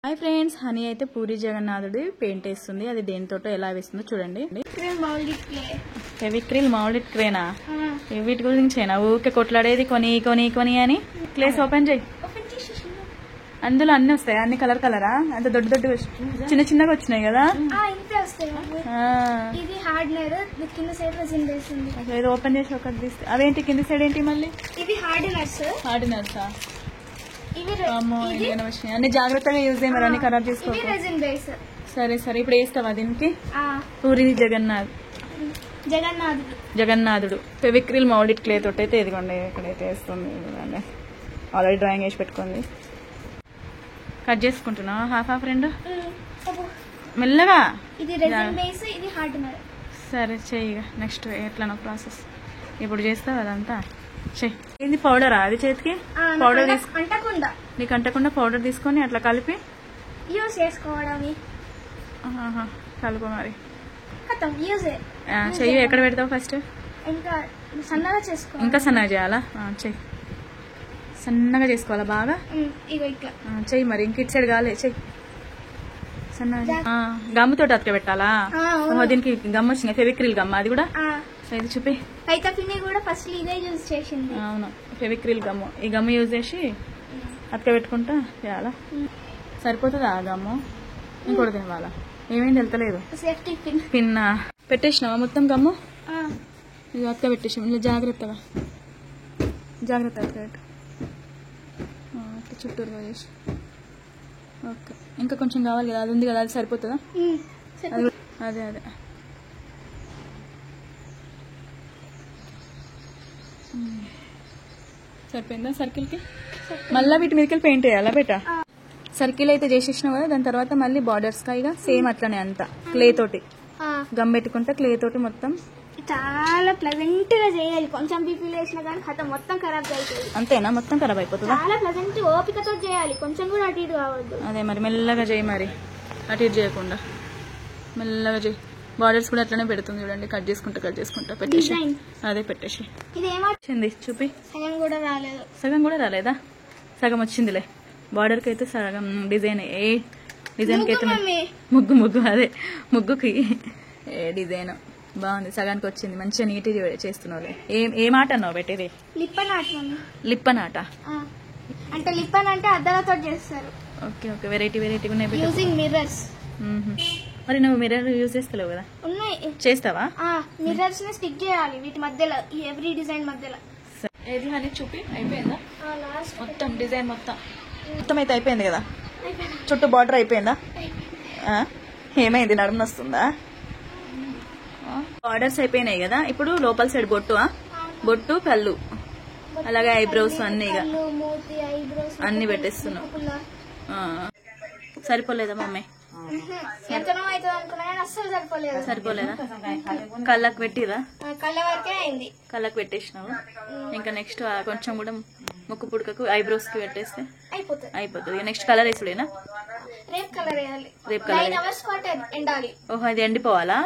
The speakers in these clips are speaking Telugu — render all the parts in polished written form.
హాయ్ ఫ్రెండ్స్, హనీ అయితే పూరి జగన్నాథుడి పెయింట్ వేస్తుంది. అది దేనితో ఎలా వేస్తుందో చూడండి. ఫెవిక్రిల్ మౌల్డ్ క్లేనా? వీటి గురించేనా ఊకే కొట్లాడేది? కొని కొని కొని అని. క్లేస్ ఓపెన్ చేయి. అందులో అన్ని వస్తాయి, అన్ని కలర్ కలరా? అంత దొడ్డు దొడ్డు చిన్న చిన్నగా వచ్చినాయి కదా. ఇది ఓపెన్ చేసి ఒకటి తీస్తే అవేంటి? కింద సైడ్ ఏంటి మళ్ళీ? హార్డినర్సా? అన్ని జాగ్రత్తగా యూజ్ చేయ, మరి అన్ని ఖరాబ్ చేసుకో. సరే సరే, ఇప్పుడు వేస్తావా దీనికి? పూరి జగన్నాథుడు ఫెవిక్రిల్ మౌల్డ్ క్లే తోటి అయితే ఇదిగోండి ఇక్కడైతే వేస్తుంది. ఆల్రెడీ డ్రాయింగ్ వేసి పెట్టుకుంది. కట్ చేసుకుంటున్నా హాఫ్ హాఫ్ రెండు మెల్లగా. సరే చెయ్యి. నెక్స్ట్ ఎట్లానో ప్రాసెస్ ఇప్పుడు చేస్తావు అదంతా చెయ్యి. ఇది పౌడరా? అది చేతికి పౌడర్ నీకు అంటకుండా పౌడర్ తీసుకొని అట్లా కలిపి యూజ్ చేసుకోవడం. కలుపు మరి. చెయ్యి. ఎక్కడ పెడతావు ఫస్ట్? ఇంకా సన్నగా చేసుకో. ఇంకా సన్నగా చేయాలా? చెయ్యి. సన్నగా చేసుకోవాలా బాగా? చెయ్యి మరి. ఇంక ఇటు సైడ్ కాలే. చెయ్యి సన్నగా. గమ్ముతో అతక పెట్టాలా? దీనికి గమ్ వచ్చింది, ఫెవిక్రిల్ గమ్. అది కూడా ఇది చూపి. అవును, ఫెవిక్రిల్ గమ్ము. ఈ గమ్ము యూజ్ చేసి అతక పెట్టుకుంటా చేయాలా? సరిపోతుందా ఆ గమ్ము? ఇంకోటి తేవాలా? ఏమేమి తెలుతలేదు. పిన్న పెట్టేసినావా మొత్తం గమ్ము? ఇది అతక పెట్టేసి జాగ్రత్తగా జాగ్రత్తగా పెట్టు. చుట్టూరు వేసి. ఓకే, ఇంకా కొంచెం కావాలి కదా, అది ఉంది కదా, అది సరిపోతుందా? అదే అదే. సరిపోయిందా సర్కిల్కి? మళ్ళీ వీటి మీదకి పెయింట్ వేయాలా బేటా? సర్కిల్ అయితే చేసేసినావు కదా, దాని తర్వాత మళ్ళీ బార్డర్స్ కాయగా సేమ్ అట్లనే అంతా క్లే తోటి గమ్ పెట్టుకుంటా. క్లే తోటి మొత్తం చాలా ప్లెజెంట్ గా చేయాలి. కొంచెం బీపీలు వేసినా కానీ ఖతం మొత్తం ఖరాబ్ అవుతుంది. అంతేనా? మొత్తం ఖరాబ్ అయిపోతుందా? చాలా ప్లెజెంట్ ఓపికతో చేయాలి, కొంచెం కూడా అటు ఇటు కావద్దు. అదే మరి, మెల్లగా చేయి మరి, అటు ఇటు చేయకుండా మెల్లగా చేయి. బార్డర్స్ కూడా అట్లనే పెడుతుంది చూడండి. కట్ చేసుకుంటా పెట్టేసి. అదే పెట్టేసి. ఇది ఏమొచ్చింది చూపి. సగం కూడా రాలేదు. సగం కూడా రాలేదా? సగం వచ్చిందిలే. బార్డర్కి అయితే సగం డిజైన్. ఏ డిజైన్కి అయితే ముగ్గు అదే ముగ్గుకి ఏ డిజైన్ బాగుంది. సగానికి వచ్చింది. మంచిగా నీట్గా చేస్తున్నావు. ఏ మాట అన్నావు పెట్టేది? లిప్పనాట అంటే లిప్పన్ అంటే అద్దాలతో చేస్తారు. ఓకే ఓకే, వెరైటీ ఉన్నాయి. Using mirrors. మరి నువ్వు మిర్రర్ యూజ్ చేస్తలేవు కదా? ఉన్నాయి. చేస్తావా? మిర్రర్స్ ని స్టిక్ చేయాలి వీటి మధ్యలో, ఎవ్రీ డిజైన్ మధ్యలో. ఏది అని చూపి. అయిపోయిందా మొత్తం డిజైన్? మొత్తం అయితే అయిపోయింది కదా. చుట్టూ బార్డర్ అయిపోయిందా? ఏమైంది? నడుము వస్తుందా? బార్డర్స్ అయిపోయినాయి కదా. ఇప్పుడు లోపల సైడ్ బొట్టు కళ్ళు అలాగే ఐబ్రోస్ అన్ని పెట్టేస్తున్నావు. సరిపోలేదా మమ్మీ? సరిపోలేదా? కళ్ళకు పెట్టిరా? కళ్ళకు పెట్టేసినావు. ఇంకా నెక్స్ట్ కొంచెం కూడా ముక్కు పుడకకు ఐబ్రోస్ కి పెట్టేస్తే అయిపోతుంది. నెక్స్ట్ కలర్ వేసుడేనా? రేపు కలర్. ఓహో, అది ఎండిపోవాలా?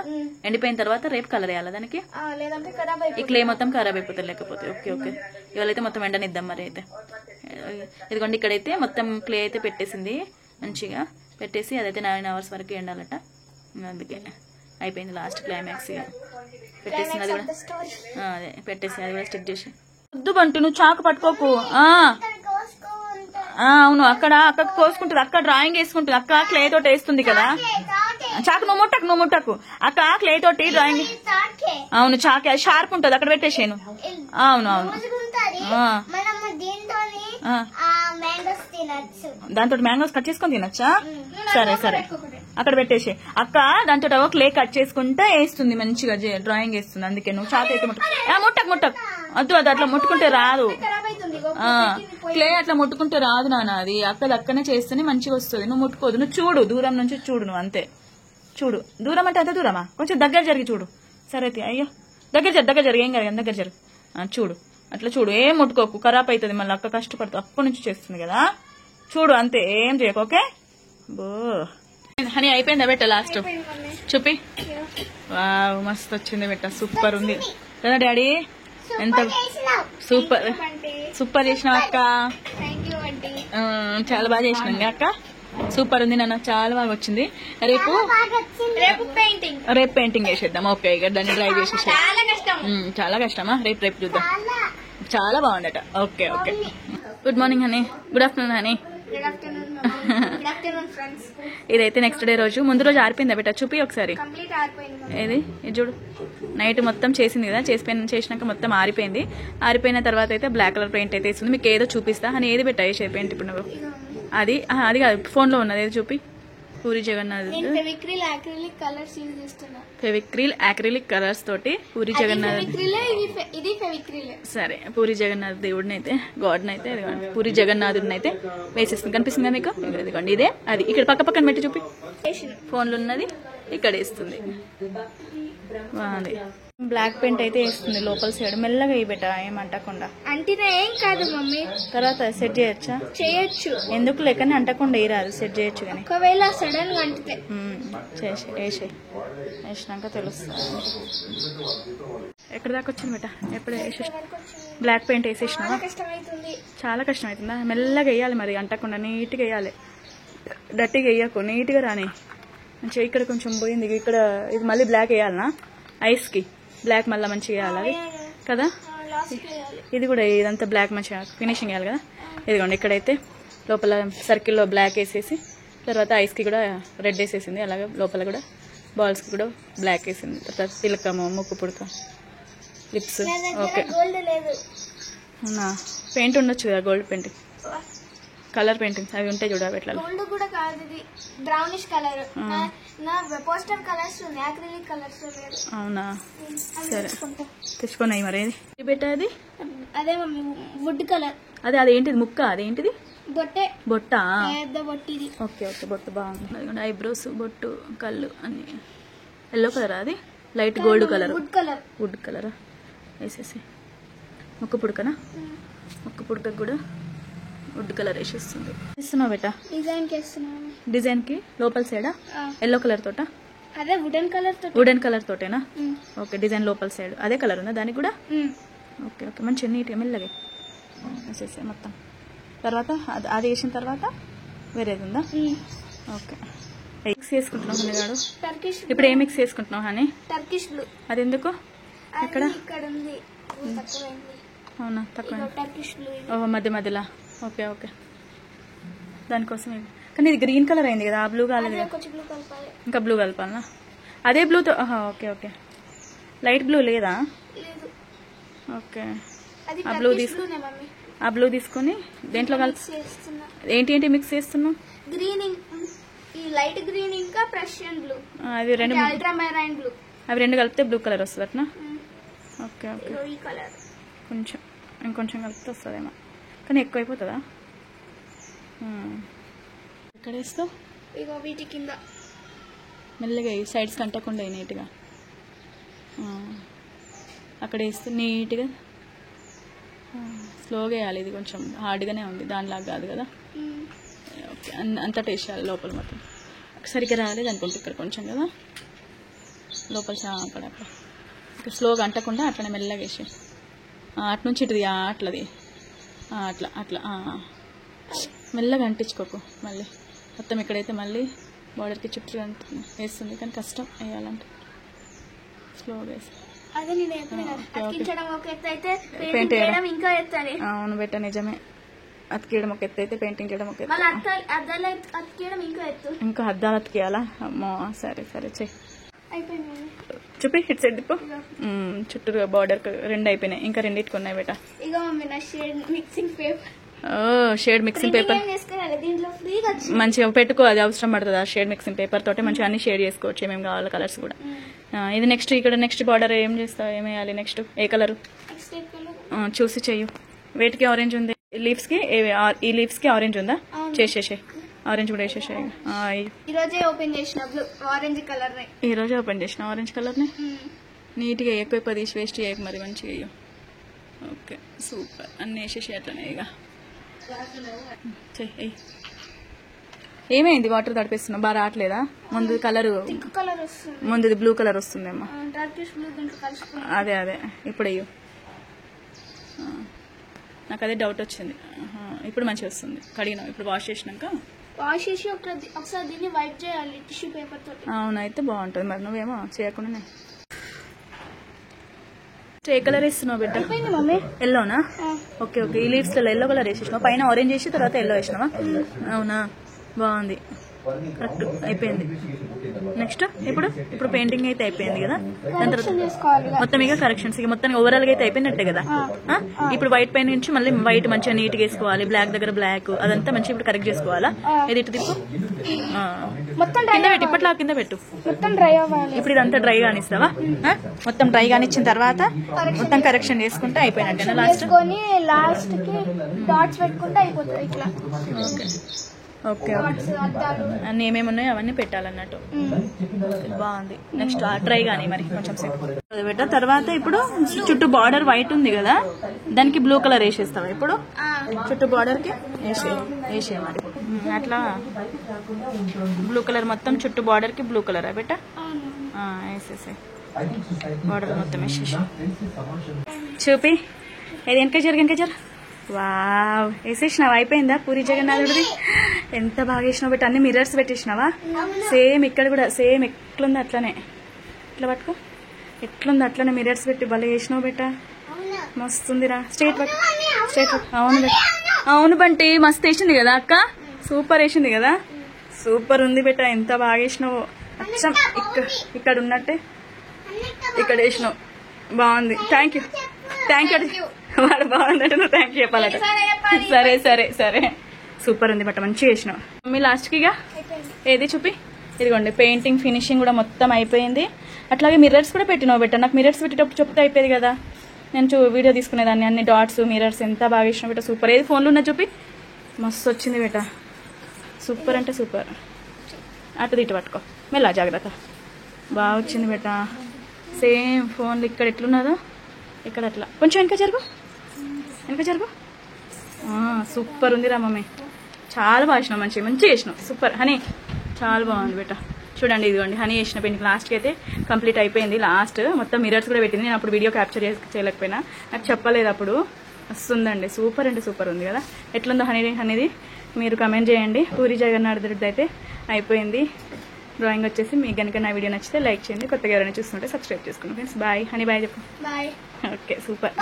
ఎండిపోయిన తర్వాత రేపు కలర్ వేయాలా దానికి? ఈ క్లే మొత్తం ఖరాబ్ అయిపోతుంది లేకపోతే. ఓకే ఓకే, ఇవాళైతే మొత్తం ఎండనిద్దాం మరి. అయితే ఇదిగోండి, ఇక్కడైతే మొత్తం క్లే అయితే పెట్టేసింది. మంచిగా పెట్టేసి అదైతే 9 hours వరకు ఎండాలట. అందుకే అయిపోయింది. లాస్ట్ క్లైమాక్స్ పెట్టేసింది. అది కూడా అదే పెట్టేసి అది కూడా స్టిక్ చేసి. వద్దు బంటు, నువ్వు చాకు పట్టుకోకు. అవును, అక్కకు కోసుకుంటుంది. అక్క డ్రాయింగ్ వేసుకుంటుంది. అక్క క్లే తోటి వేస్తుంది కదా. చాకు నువ్వు ముట్టకు. అక్క క్లే తోటి డ్రాయింగ్. అవును, చాకే అది షార్ప్ ఉంటుంది. అక్కడ పెట్టేసాను. అవును దాంతో మ్యాంగోస్ కట్ చేసుకొని తినొచ్చా? సరే అక్కడ పెట్టేసి. అక్క దాంతో క్లే కట్ చేసుకుంటే వేస్తుంది, మంచిగా డ్రాయింగ్ వేస్తుంది. అందుకే నువ్వు చాకు అయితే ముట్టకు. వద్దు, అది అట్లా ముట్టుకుంటే రాదు. క్లే అట్లా ముట్టుకుంటే రాదు నాన్న. అది అక్కనే చేస్తేనే మంచిగా వస్తుంది. నువ్వు ముట్టుకోదు. నువ్వు చూడు, దూరం నుంచి చూడు. నువ్వు అంతే చూడు. దూరం అంటే అంత దూరమా? కొంచెం దగ్గర జరిగి చూడు. సరే అయితే. అయ్యో, దగ్గర జరిగి ఏం కాదు. దగ్గర జరిగి చూడు. అట్లా చూడు. ఏం ముట్టుకోకు, ఖరాబ్ అవుతుంది మళ్ళీ. అక్క కష్టపడుతూ అప్పటి నుంచి చేస్తుంది కదా. చూడు అంతే, ఏం చేయకు. ఓకే బో. హనీ అయిపోయిందా బెట్ట? లాస్ట్ చూపి. వావ్, మస్తు వచ్చింది బెట్ట. సూపర్ ఉంది కదా డాడీ? ఎంత సూపర్ చేసినావు అక్క. చాలా బాగా చేసినాం అక్క. సూపర్ ఉంది నాన్న, చాలా బాగా వచ్చింది. రేపు పెయింటింగ్ వేసేద్దాం. ఓకే, ఇక దాన్ని డ్రై చేసేసి. చాలా కష్టమా? రేపు చూద్దాం. చాలా బాగుందట. Okay okay. Good morning honey. Good afternoon honey. ఇదైతే నెక్స్ట్ డే రోజు. ముందు రోజు ఆరిపోయిందా బేట? చూపి ఒకసారి. ఇది చూడు, నైట్ మొత్తం చేసింది కదా, చేసినాక మొత్తం ఆరిపోయింది. ఆరిపోయిన తర్వాత అయితే బ్లాక్ కలర్ పెయింట్ అయితే వేస్తుంది. మీకు ఏదో చూపిస్తా అని. ఏది పెట్టా వేసే పెయింట్ ఇప్పుడు నువ్వు? అది కాదు, ఫోన్ లో ఉన్నది. ఏది చూపి. పూరి జగన్నాథ్ ఫెవిక్రిల్ యాక్రిలిక్ కలర్స్ తోటి పూరి జగన్నాథ్. సరే, పూరి జగన్నాథ్ దేవుడిని అయితే, గాడ్ని అయితే, పూరి జగన్నాథుడిని అయితే వేసేస్తుంది. కనిపిస్తుందా మీకు? ఇదిగోండి, ఇదే అది. ఇక్కడ పక్కన పెట్టి చూపి. ఫోన్లో ఉన్నది ఇక్కడ వేస్తుంది. బాగుంది. బ్లాక్ పెయింట్ అయితే వేస్తుంది లోపల సైడ్. మెల్లగా ఇవ్వబెట్ట, ఏమంటకుండా. అంటినా ఏం కాదు మమ్మీ. తర్వాత సెట్ చేయొచ్చా? చేయొచ్చు. ఎందుకు లేకని అంటకుండా వేయరాదు, సెట్ చేయొచ్చు. కానీ ఒకవేళ సడన్ గా అంటితే వేసినాక తెలుస్తుంది. ఎక్కడి దాకా వచ్చింది బేట? ఎప్పుడు వేసేసి బ్లాక్ పెయింట్ వేసేసినావా? చాలా కష్టం అవుతుందా? మెల్లగా వేయాలి మరి, అంటకుండా నీట్గా వేయాలి. డట్టిగా వేయకు, నీట్గా రాని. మంచిగా ఇక్కడ కొంచెం పోయింది, ఇక్కడ ఇది మళ్ళీ బ్లాక్ వేయాలనా? ఐస్కి బ్లాక్ మళ్ళీ మంచిగా వేయాలి కదా. ఇది కూడా ఇదంతా బ్లాక్ మంచిగా ఫినిషింగ్ వేయాలి కదా. ఇదిగోండి, ఇక్కడైతే లోపల సర్కిల్లో బ్లాక్ వేసేసి తర్వాత ఐస్కి కూడా రెడ్ వేసేసింది. అలాగే లోపల కూడా బాల్స్కి కూడా బ్లాక్ వేసింది. తర్వాత తిలకము, ముక్కు పుడక, లిప్స్. ఓకే, అవునా? పెయింట్ ఉండొచ్చు కదా, గోల్డ్ పెయింటింగ్, కలర్ పెయింటింగ్స్ అవి ఉంటాయి చూడ. ఎట్లా? అవునా? సరే, తెచ్చుకున్నాయి మరి. ఏది బెటర్? అది అదే వుడ్ కలర్. అదేంటిది? ముక్క? అదేంటిది? బొట్ట. ఓకే ఓకే, బొట్టు బాగుంది. ఐబ్రోస్, బొట్టు, కళ్ళు అన్ని ఎల్లో కలర్. అది లైట్ గోల్డ్ కలర్. వుడ్ కలరా? వేసేసి ముక్కు పుడకనా? ముక్కు పుడకకు కూడా వుడ్ కలర్ వేసేస్తుంది. ఇస్తున్నావు బేటా? డిజైన్ కి లోపల సైడా? ఎల్లో కలర్ తోట? అదే వుడెన్ కలర్ తోటేనా? ఓకే, డిజైన్ లోపల సైడ్ అదే కలర్ ఉందా దానికి కూడా? ఓకే ఓకే, మంచిగా నీట్గా మెల్లగా వేసేసే మొత్తం. తర్వాత అది వేసిన తర్వాత వేరేది ఉందా? ఓకే. మిక్స్ చేసుకుంటున్నావు హనీ గారు? ఇప్పుడు ఏ మిక్స్ చేసుకుంటున్నావు హనీ? Turkish blue. అది ఎందుకు? ఎక్కడ? అవునా, తక్కువ. ఓ, మధ్యలో. ఓకే ఓకే, దానికోసం. కానీ ఇది గ్రీన్ కలర్ అయింది కదా, ఆ బ్లూ కాలేదు. ఇంకా బ్లూ కలపాలనా? అదే బ్లూతో? Okay okay. లైట్ బ్లూ లేదా? ఓకే, ఆ బ్లూ తీసుకుని దేంట్లో కలిపి ఏంటి మిక్స్ చేస్తున్నావు? గ్రీన్, లైట్ గ్రీన్ ఇంకా ప్రషియన్ బ్లూ. అవి రెండు, అల్ట్రామైరైన్ బ్లూ. అవి రెండు కలిపితే బ్లూ కలర్ వస్తుంది అట్నా? Okay okay. కొంచెం ఇంకొంచెం కలిపితే వస్తుందేమో, కానీ ఎక్కువ అయిపోతుందా? ఎక్కడ వేస్తావు? ఇగో వీటి కింద మెల్లగా సైడ్స్ కంటకుండా నీట్గా అక్కడ వేస్తే నీట్గా స్లోగా వేయాలి. ఇది కొంచెం హార్డ్గానే ఉంది, దానిలాగా కాదు కదా. ఓకే, అంతా టేస్ట్ చేయాలి లోపల మొత్తం. సరిగ్గా రాలేదు అనుకుంటే ఇక్కడ కొంచెం కదా లోపల అక్కడ ఇక్కడ స్లోగా అంటకుండా అట్లనే మెల్లగా వేసి అటు నుంచి ఇటుది అట్లది అట్లా అట్లా మెల్లగా అంటించుకోకు. మళ్ళీ మొత్తం ఇక్కడైతే మళ్ళీ బార్డర్కి చుట్టూ వేస్తుంది, కానీ కష్టం వేయాలంటే స్లోగా వేసి. అవును బెట్ట, నిజమే. అతికేయడం ఒక ఎత్తు అయితే పెయింటింగ్ చేయడం ఒక ఎత్తు. ఇంకా అద్దాలు అతికేయాలా? అమ్మో, సరే సరే చెయ్యి. చూపి, హిట్ సైడ్ దిప్పు. చుట్టూ బార్డర్ రెండు అయిపోయినాయి, ఇంకా రెండింటికి ఉన్నాయి బేట. షేడ్ మిక్సింగ్ పేపర్ మంచిగా పెట్టుకో, అది అవసరం పడుతుంది. ఆ షేడ్ మిక్సింగ్ పేపర్ తోటి మంచిగా అన్ని షేడ్ చేసుకోవచ్చు, ఏమేమి కావాలి కలర్స్ కూడా. ఇది నెక్స్ట్, ఇక్కడ నెక్స్ట్ బార్డర్ ఏం చేస్తావు? ఏం వేయాలి నెక్స్ట్? ఏ కలర్ చూసి చెయ్యు. వేటికి ఆరెంజ్ ఉంది? లీవ్స్ కి, ఈ లీవ్స్ కి ఆరెంజ్ ఉందా? చేసేసే, ఆరెంజ్ కూడా వేసేసాయి. ఈ రోజే ఓపెన్ చేసిన ఆరెంజ్ కలర్ ని నీట్గా ఎక్కువ తీసి వేస్ట్ చేయకు మరి, మంచిగా వేయు. Okay, super. అన్ని వేసేసి అట్లనే ఇక చెయ్యి. ఏమైంది? వాటర్ తడిపిస్తున్నావు, బాగా రావట్లేదా? ముందు కలర్, ముందు బ్లూ కలర్ వస్తుందేమో. అదే అదే, ఇప్పుడు అయ్యో నాకు అదే డౌట్ వచ్చింది. ఇప్పుడు మంచిగా వస్తుంది. కడిగినాం, ఇప్పుడు వాష్ చేసినాక వాష్ చేసి ఒకసారి దీన్ని వైప్ చేయాలి టిష్యూ పేపర్ తోటి. అవునైతే బాగుంటుంది. మరి నువ్వేమో చేయకుండానే ఏ కలర్ వేస్తున్నావు బిడ్డ? మమ్మీ ఎల్లోనా? Okay okay. ఈ లీవ్స్ లో ఎల్లో కలర్ వేసేసినావు, పైన ఆరెంజ్ వేసి తర్వాత ఎల్లో వేసినావా? అవునా, బాగుంది, కరెక్ట్ అయిపోయింది. నెక్స్ట్ ఇప్పుడు పెయింటింగ్ అయితే అయిపోయింది కదా, దాని తర్వాత మొత్తం ఇక కరెక్షన్స్ ఇక మొత్తం ఓవరాల్ గా అయితే అయిపోయినట్టే కదా. ఇప్పుడు వైట్ పైన నుంచి మళ్ళీ వైట్ మంచిగా నీట్ గా వేసుకోవాలి, బ్లాక్ దగ్గర బ్లాక్ అదంతా మంచిగా ఇప్పుడు కరెక్ట్ చేసుకోవాలా. ఇది ఇటు తిప్పు, కింద పెట్టు, ఇప్పట్లో కింద పెట్టు, మొత్తం డ్రై అవ్వాలి. ఇప్పుడు ఇదంతా డ్రై కానిస్తావా? మొత్తం డ్రై కానిచ్చిన తర్వాత మొత్తం కరెక్షన్ చేసుకుంటే అయిపోయినట్టే లాస్ట్ కి డాట్స్ పెట్టుకుంటే అయిపోతుంది ఇట్లా. Okay okay. అన్ని ఏమేమి ఉన్నాయో అవన్నీ పెట్టాలన్నట్టు. బాగుంది. నెక్స్ట్ డ్రై కానీ మరి కొంచెం సేపు పెట్టా. తర్వాత ఇప్పుడు చుట్టూ బార్డర్ వైట్ ఉంది కదా, దానికి బ్లూ కలర్ వేసేస్తావా? ఇప్పుడు చుట్టూ బార్డర్ కి వేసే మరి అట్లా బ్లూ కలర్ మొత్తం చుట్టూ బార్డర్ కి బ్లూ కలర్ బెట్ట వేసేసే. బార్డర్ మొత్తం వేసేసి చూపి. ఏది వెనక జర వావ్, వేసేసినావా? అయిపోయిందా పూరి జగన్నాథుడిది? ఎంత బాగా వేసినావు బెట్ట. అన్ని మిర్రర్స్ పెట్టేసినావా? సేమ్ ఇక్కడ కూడా సేమ్ ఎట్లుంది అట్లనే. ఇట్లా పట్టుకో, ఎట్లుంది అట్లనే మిర్రర్స్ పెట్టి భలే వేసినావు బెట్ట. మస్తుందిరా. స్ట్రేట్ పట్టు, స్ట్రేట్ పట్టు. అవును బెట్ట, అవును బంటి, మస్తు వేసింది కదా అక్క, సూపర్ వేసింది కదా, సూపర్ ఉంది బెట్ట. ఎంత బాగా వేసినావు, అచ్చం ఇక్కడ ఉన్నట్టే ఇక్కడ వేసినావు. బాగుంది. థ్యాంక్ యూ వాడు బాగుందంటే నువ్వు థ్యాంక్ యూ చెప్పాలట. సరే సరే సరే, సూపర్ ఉంది బట్ మంచిగా వేసినావు. మమ్మీ లాస్ట్కి ఇక ఏది చూపి. ఇదిగోండి పెయింటింగ్ ఫినిషింగ్ కూడా మొత్తం అయిపోయింది. అట్లాగే మిర్రర్స్ కూడా పెట్టినావు బెట్ట. నాకు మిర్రర్స్ పెట్టేటప్పుడు చెప్తే అయిపోయేది కదా, నేను వీడియో తీసుకునేదాన్ని. అన్ని డాట్స్ మిర్రర్స్ ఎంత బాగా వేసినావు బెట్ట, సూపర్. ఏది ఫోన్లో ఉన్నా చూపి. మస్తు వచ్చింది బెట్ట, సూపర్ అంటే సూపర్. అటు ఇటు పట్టుకో మెల్ల, జాగ్రత్త. బాగా వచ్చింది బెట్ట. సేమ్ ఫోన్లు ఇక్కడ ఎట్లున్నదో ఇక్కడ అట్లా. కొంచెం వెనక జరుగు. సూపర్ ఉంది రా మమ్మీ, చాలా బాగా వేసినావు, మంచిగా వేసినావు, సూపర్. హనీ చాలా బాగుంది బెట్ట. చూడండి ఇదిగోండి హనీ వేసిన పెయింటింగ్ లాస్ట్కి అయితే కంప్లీట్ అయిపోయింది. లాస్ట్ మొత్తం మిర్రర్స్ కూడా పెట్టింది. నేను అప్పుడు వీడియో క్యాప్చర్ చేయలేకపోయినా, నాకు చెప్పలేదు అప్పుడు. వస్తుందండి, సూపర్ అంటే సూపర్ ఉంది కదా. ఎట్లుందో హనీది మీరు కమెంట్ చేయండి. పూరి జగన్నాథుడిది అయితే అయిపోయింది. డ్రాయింగ్ వచ్చేసి మీకు కనుక నా వీడియో నచ్చితే లైక్ చేయండి. కొత్తగా ఎవరైనా చూస్తుంటే సబ్స్క్రైబ్ చేసుకోండి ఫ్రెండ్స్. బాయ్ హనీ, బాయ్ చెప్పు. బాయ్. Okay super.